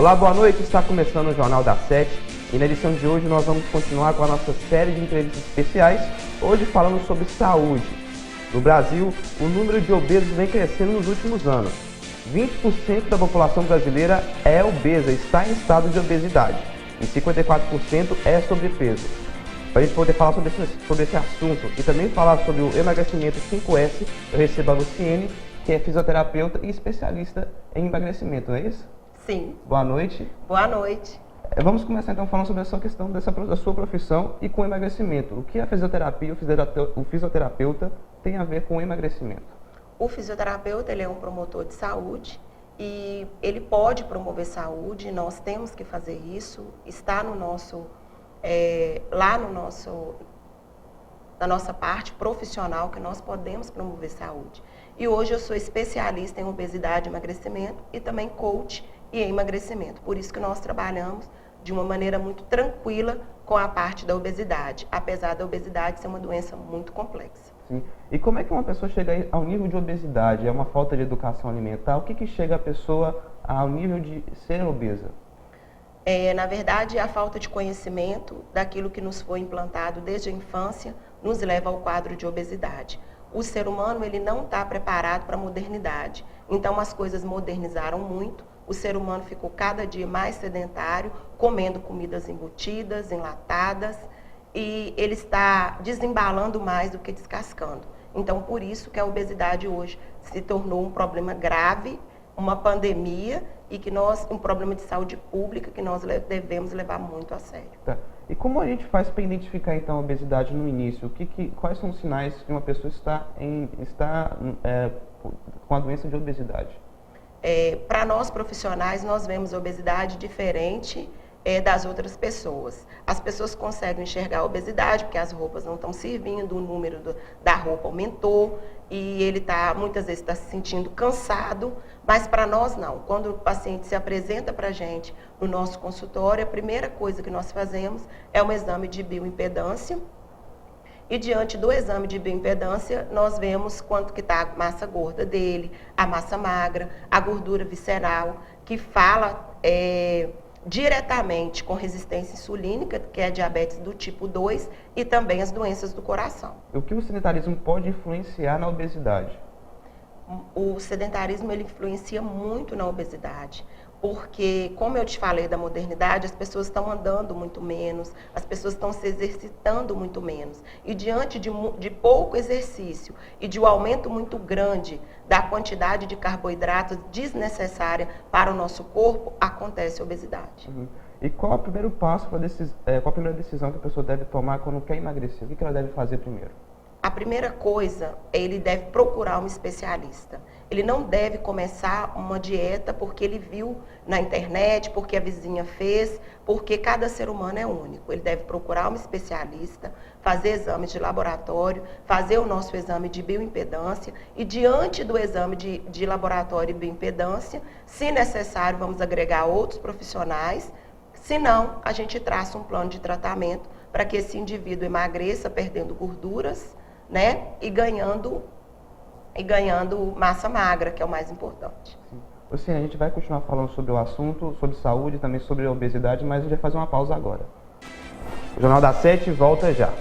Olá, boa noite. Está começando o Jornal da Sete e na edição de hoje nós vamos continuar com a nossa série de entrevistas especiais, hoje falando sobre saúde. No Brasil, o número de obesos vem crescendo nos últimos anos. 20% da população brasileira é obesa, está em estado de obesidade e 54% é sobrepeso. Para a gente poder falar sobre esse assunto e também falar sobre o emagrecimento 5S, eu recebo a Luciene, que é fisioterapeuta e especialista em emagrecimento, não é isso? Sim. Boa noite. Boa noite. Vamos começar então falando sobre essa questão da sua profissão e com o emagrecimento. O que a fisioterapia, o fisioterapeuta tem a ver com o emagrecimento? O fisioterapeuta, ele é um promotor de saúde e ele pode promover saúde, nós temos que fazer isso, está no nosso, na nossa parte profissional que nós podemos promover saúde. E hoje eu sou especialista em obesidade e emagrecimento e também coach e emagrecimento. Por isso que nós trabalhamos de uma maneira muito tranquila com a parte da obesidade, apesar da obesidade ser uma doença muito complexa. Sim. E como é que uma pessoa chega ao nível de obesidade? É uma falta de educação alimentar? O que chega a pessoa ao nível de ser obesa? Na verdade, a falta de conhecimento daquilo que nos foi implantado desde a infância nos leva ao quadro de obesidade. O ser humano, ele não está preparado para a modernidade. Então, as coisas modernizaram muito. O ser humano ficou cada dia mais sedentário, comendo comidas embutidas, enlatadas, e ele está desembalando mais do que descascando. Então, por isso que a obesidade hoje se tornou um problema grave, uma pandemia, e que um problema de saúde pública que nós devemos levar muito a sério. Tá. E como a gente faz para identificar então a obesidade no início? Quais são os sinais que uma pessoa está com a doença de obesidade? Para nós profissionais, nós vemos a obesidade diferente das outras pessoas. As pessoas conseguem enxergar a obesidade porque as roupas não estão servindo, o número da roupa aumentou e ele muitas vezes está se sentindo cansado, mas para nós não. Quando o paciente se apresenta para a gente no nosso consultório, a primeira coisa que nós fazemos é um exame de bioimpedância. E diante do exame de bioimpedância, nós vemos quanto que está a massa gorda dele, a massa magra, a gordura visceral, que fala diretamente com resistência insulínica, que é a diabetes do tipo 2, e também as doenças do coração. O que o sedentarismo pode influenciar na obesidade? O sedentarismo, ele influencia muito na obesidade. Porque, como eu te falei da modernidade, as pessoas estão andando muito menos, as pessoas estão se exercitando muito menos. E diante de pouco exercício e de um aumento muito grande da quantidade de carboidratos desnecessária para o nosso corpo, acontece a obesidade. Uhum. E qual é o primeiro passo, qual a primeira decisão que a pessoa deve tomar quando quer emagrecer? O que ela deve fazer primeiro? A primeira coisa, ele deve procurar um especialista. Ele não deve começar uma dieta porque ele viu na internet, porque a vizinha fez, porque cada ser humano é único. Ele deve procurar um especialista, fazer exames de laboratório, fazer o nosso exame de bioimpedância e diante do exame de laboratório e bioimpedância, se necessário, vamos agregar outros profissionais. Se não, a gente traça um plano de tratamento para que esse indivíduo emagreça, perdendo gorduras, né? E ganhando massa magra, que é o mais importante. Sim, a gente vai continuar falando sobre o assunto, sobre saúde, também sobre a obesidade, mas a gente vai fazer uma pausa agora. O Jornal da Sete volta já.